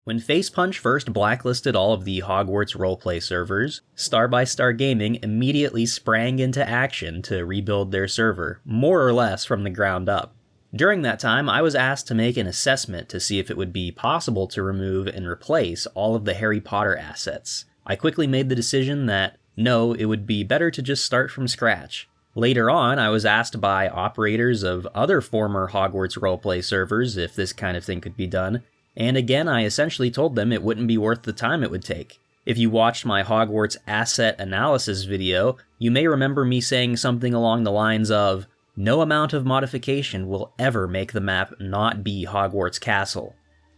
When Facepunch first blacklisted all of the Hogwarts roleplay servers, Star by Star Gaming immediately sprang into action to rebuild their server, more or less from the ground up. During that time, I was asked to make an assessment to see if it would be possible to remove and replace all of the Harry Potter assets. I quickly made the decision that no, it would be better to just start from scratch. Later on, I was asked by operators of other former Hogwarts roleplay servers if this kind of thing could be done, and again I essentially told them it wouldn't be worth the time it would take. If you watched my Hogwarts asset analysis video, you may remember me saying something along the lines of, "No amount of modification will ever make the map not be Hogwarts Castle."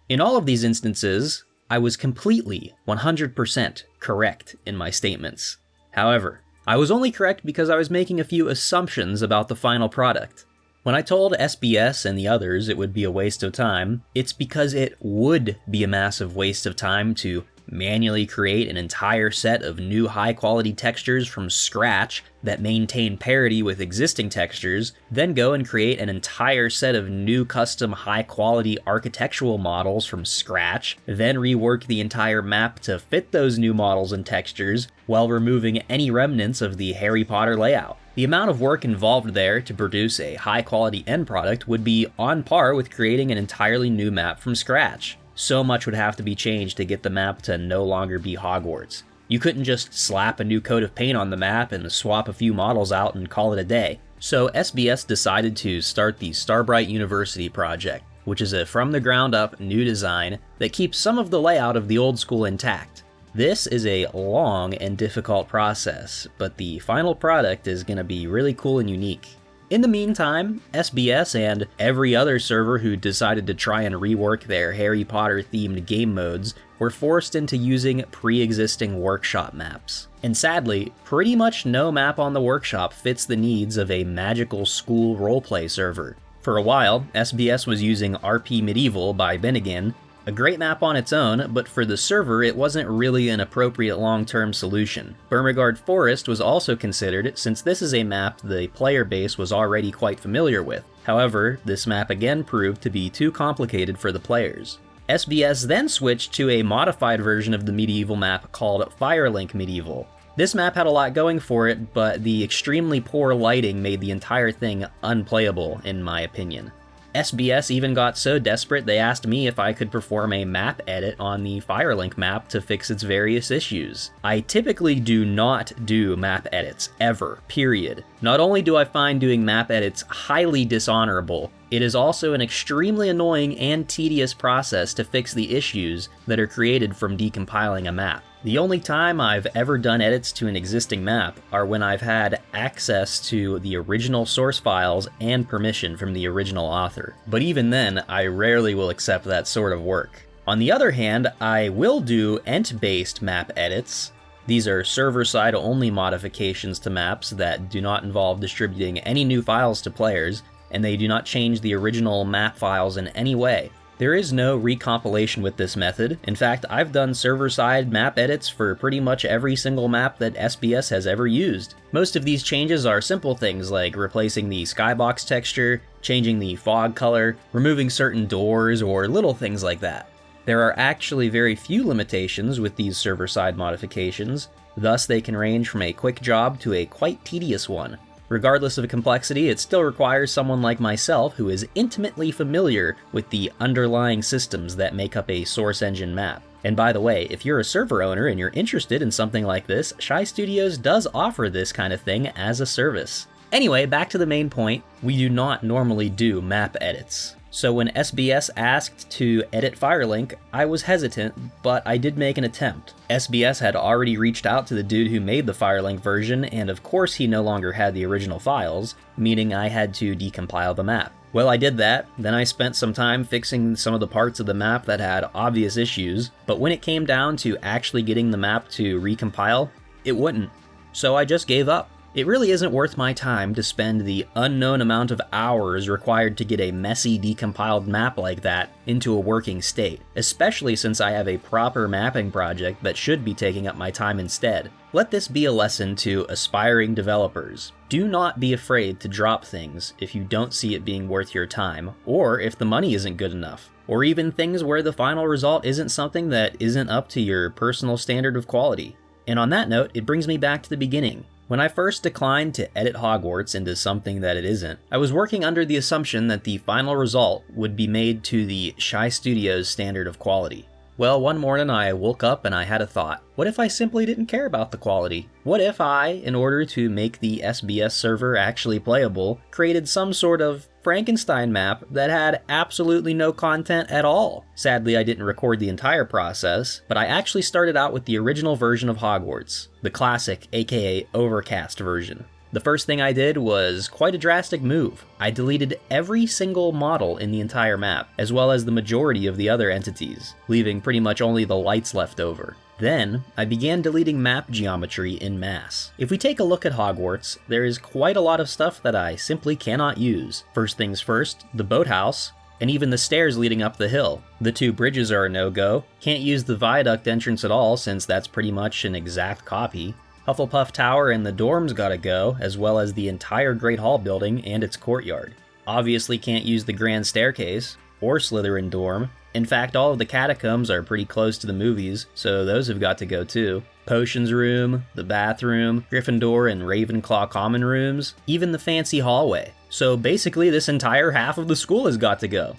In all of these instances, I was completely 100% correct in my statements. However, I was only correct because I was making a few assumptions about the final product. When I told SBS and the others it would be a waste of time, it's because it would be a massive waste of time to manually create an entire set of new high-quality textures from scratch that maintain parity with existing textures, then go and create an entire set of new custom high-quality architectural models from scratch, then rework the entire map to fit those new models and textures, while removing any remnants of the Harry Potter layout. The amount of work involved there to produce a high-quality end product would be on par with creating an entirely new map from scratch. So much would have to be changed to get the map to no longer be Hogwarts. You couldn't just slap a new coat of paint on the map and swap a few models out and call it a day. So SBS decided to start the Starbright University project, which is a from-the-ground-up new design that keeps some of the layout of the old school intact. This is a long and difficult process, but the final product is going to be really cool and unique. In the meantime, SBS and every other server who decided to try and rework their Harry Potter-themed game modes were forced into using pre-existing workshop maps. And sadly, pretty much no map on the workshop fits the needs of a magical school roleplay server. For a while, SBS was using RP Medieval by Bennigan, a great map on its own, but for the server it wasn't really an appropriate long-term solution. Burmagard Forest was also considered, since this is a map the player base was already quite familiar with. However, this map again proved to be too complicated for the players. SBS then switched to a modified version of the medieval map called Firelink Medieval. This map had a lot going for it, but the extremely poor lighting made the entire thing unplayable, in my opinion. SBS even got so desperate they asked me if I could perform a map edit on the Firelink map to fix its various issues. I typically do not do map edits, ever, period. Not only do I find doing map edits highly dishonorable, it is also an extremely annoying and tedious process to fix the issues that are created from decompiling a map. The only time I've ever done edits to an existing map are when I've had access to the original source files and permission from the original author. But even then, I rarely will accept that sort of work. On the other hand, I will do ent-based map edits. These are server-side only modifications to maps that do not involve distributing any new files to players, and they do not change the original map files in any way. There is no recompilation with this method. In fact, I've done server-side map edits for pretty much every single map that SBS has ever used. Most of these changes are simple things like replacing the skybox texture, changing the fog color, removing certain doors, or little things like that. There are actually very few limitations with these server-side modifications, thus they can range from a quick job to a quite tedious one. Regardless of complexity, it still requires someone like myself who is intimately familiar with the underlying systems that make up a source engine map. And by the way, if you're a server owner and you're interested in something like this, Shy Studios does offer this kind of thing as a service. Anyway, back to the main point, we do not normally do map edits. So when SBS asked to edit Firelink, I was hesitant, but I did make an attempt. SBS had already reached out to the dude who made the Firelink version, and of course he no longer had the original files, meaning I had to decompile the map. Well, I did that, then I spent some time fixing some of the parts of the map that had obvious issues, but when it came down to actually getting the map to recompile, it wouldn't. So I just gave up. It really isn't worth my time to spend the unknown amount of hours required to get a messy, decompiled map like that into a working state, especially since I have a proper mapping project that should be taking up my time instead. Let this be a lesson to aspiring developers. Do not be afraid to drop things if you don't see it being worth your time, or if the money isn't good enough, or even things where the final result isn't something that isn't up to your personal standard of quality. And on that note, it brings me back to the beginning. When I first declined to edit Hogwarts into something that it isn't, I was working under the assumption that the final result would be made to the Shy Studios standard of quality. Well, one morning I woke up and I had a thought. What if I simply didn't care about the quality? What if I, in order to make the SBS server actually playable, created some sort of Frankenstein map that had absolutely no content at all? Sadly, I didn't record the entire process, but I actually started out with the original version of Hogwarts, the classic, aka Overcast version. The first thing I did was quite a drastic move. I deleted every single model in the entire map, as well as the majority of the other entities, leaving pretty much only the lights left over. Then, I began deleting map geometry en masse. If we take a look at Hogwarts, there is quite a lot of stuff that I simply cannot use. First things first, the boathouse, and even the stairs leading up the hill. The two bridges are a no-go. Can't use the viaduct entrance at all since that's pretty much an exact copy. Hufflepuff Tower and the dorms gotta go, as well as the entire Great Hall building and its courtyard. Obviously can't use the Grand Staircase, or Slytherin dorm. In fact, all of the catacombs are pretty close to the movies, so those have got to go too. Potions room, the bathroom, Gryffindor and Ravenclaw common rooms, even the fancy hallway. So basically this entire half of the school has got to go.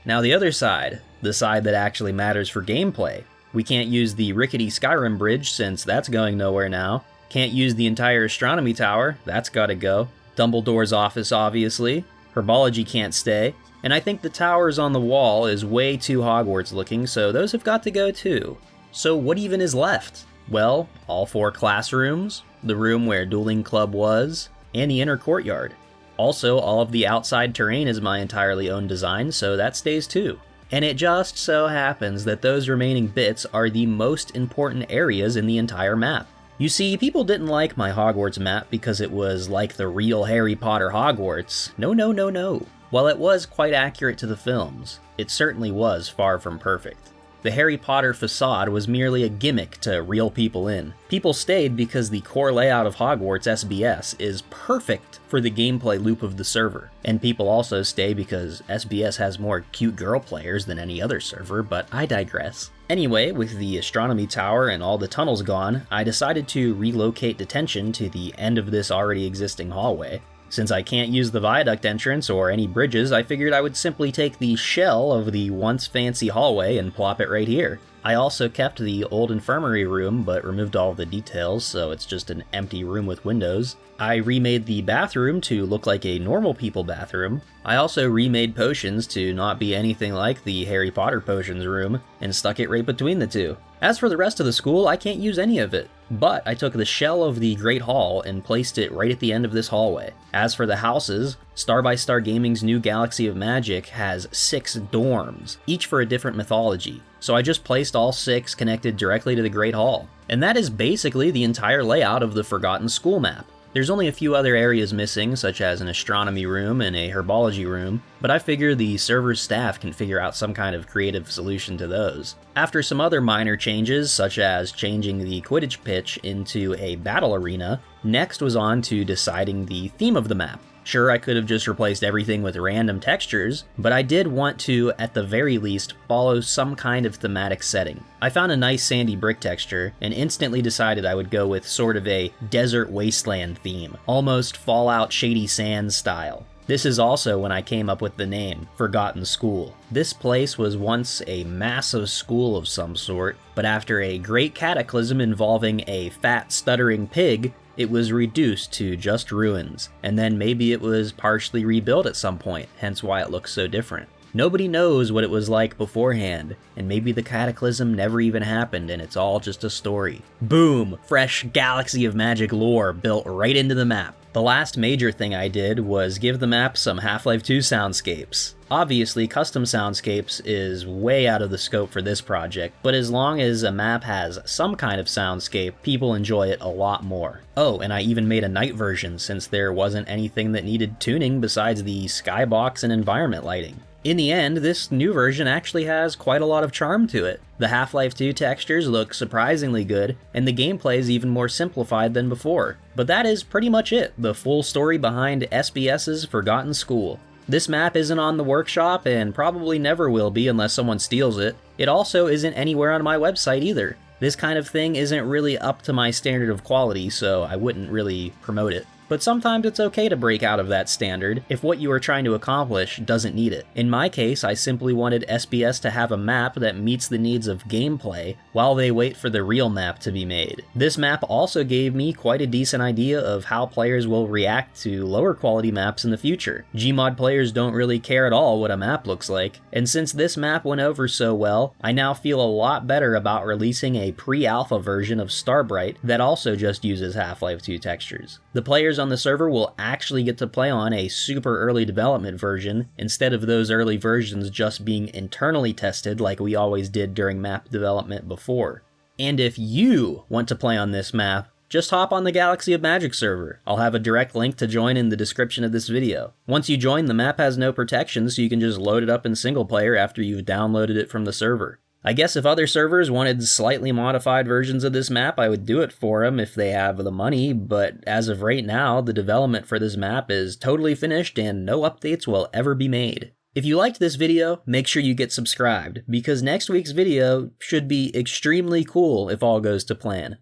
Now the other side, the side that actually matters for gameplay. We can't use the rickety Skyrim bridge since that's going nowhere now. Can't use the entire astronomy tower, that's gotta go. Dumbledore's office obviously. Herbology can't stay. And I think the towers on the wall is way too Hogwarts looking, so those have got to go too. So what even is left? Well, all 4 classrooms, the room where Dueling Club was, and the inner courtyard. Also, all of the outside terrain is my entirely own design, so that stays too. And it just so happens that those remaining bits are the most important areas in the entire map. You see, people didn't like my Hogwarts map because it was like the real Harry Potter Hogwarts. No, no, no, no. While it was quite accurate to the films, it certainly was far from perfect. The Harry Potter facade was merely a gimmick to reel people in. People stayed because the core layout of Hogwarts SBS is perfect for the gameplay loop of the server. And people also stay because SBS has more cute girl players than any other server, but I digress. Anyway, with the astronomy tower and all the tunnels gone, I decided to relocate detention to the end of this already existing hallway. Since I can't use the viaduct entrance or any bridges, I figured I would simply take the shell of the once fancy hallway and plop it right here. I also kept the old infirmary room, but removed all of the details, so it's just an empty room with windows. I remade the bathroom to look like a normal people bathroom. I also remade potions to not be anything like the Harry Potter potions room, and stuck it right between the two. As for the rest of the school, I can't use any of it. But I took the shell of the Great Hall and placed it right at the end of this hallway. As for the houses, Star by Star Gaming's new Galaxy of Magic has 6 dorms, each for a different mythology. So I just placed all 6 connected directly to the Great Hall. And that is basically the entire layout of the Forgotten School map. There's only a few other areas missing, such as an astronomy room and a herbology room, but I figure the server's staff can figure out some kind of creative solution to those. After some other minor changes, such as changing the Quidditch pitch into a battle arena, next was on to deciding the theme of the map. Sure, I could have just replaced everything with random textures, but I did want to, at the very least, follow some kind of thematic setting. I found a nice sandy brick texture, and instantly decided I would go with sort of a desert wasteland theme, almost Fallout Shady Sands style. This is also when I came up with the name, Forgotten School. This place was once a massive school of some sort, but after a great cataclysm involving a fat, stuttering pig, it was reduced to just ruins, and then maybe it was partially rebuilt at some point, hence why it looks so different. Nobody knows what it was like beforehand, and maybe the cataclysm never even happened and it's all just a story. Boom! Fresh Galaxy of Magic lore built right into the map. The last major thing I did was give the map some Half-Life 2 soundscapes. Obviously, custom soundscapes is way out of the scope for this project, but as long as a map has some kind of soundscape, people enjoy it a lot more. Oh, and I even made a night version since there wasn't anything that needed tuning besides the skybox and environment lighting. In the end, this new version actually has quite a lot of charm to it. The Half-Life 2 textures look surprisingly good, and the gameplay is even more simplified than before. But that is pretty much it, the full story behind SBS's Forgotten School. This map isn't on the workshop and probably never will be unless someone steals it. It also isn't anywhere on my website either. This kind of thing isn't really up to my standard of quality, so I wouldn't really promote it. But sometimes it's okay to break out of that standard if what you are trying to accomplish doesn't need it. In my case, I simply wanted SBS to have a map that meets the needs of gameplay while they wait for the real map to be made. This map also gave me quite a decent idea of how players will react to lower quality maps in the future. Gmod players don't really care at all what a map looks like, and since this map went over so well, I now feel a lot better about releasing a pre-alpha version of Starbright that also just uses Half-Life 2 textures. The players on the server will actually get to play on a super early development version instead of those early versions just being internally tested like we always did during map development before. And if you want to play on this map, just hop on the Galaxy of Magic server. I'll have a direct link to join in the description of this video. Once you join, the map has no protection, so you can just load it up in single player after you've downloaded it from the server. I guess if other servers wanted slightly modified versions of this map, I would do it for them if they have the money, but as of right now, the development for this map is totally finished and no updates will ever be made. If you liked this video, make sure you get subscribed, because next week's video should be extremely cool if all goes to plan.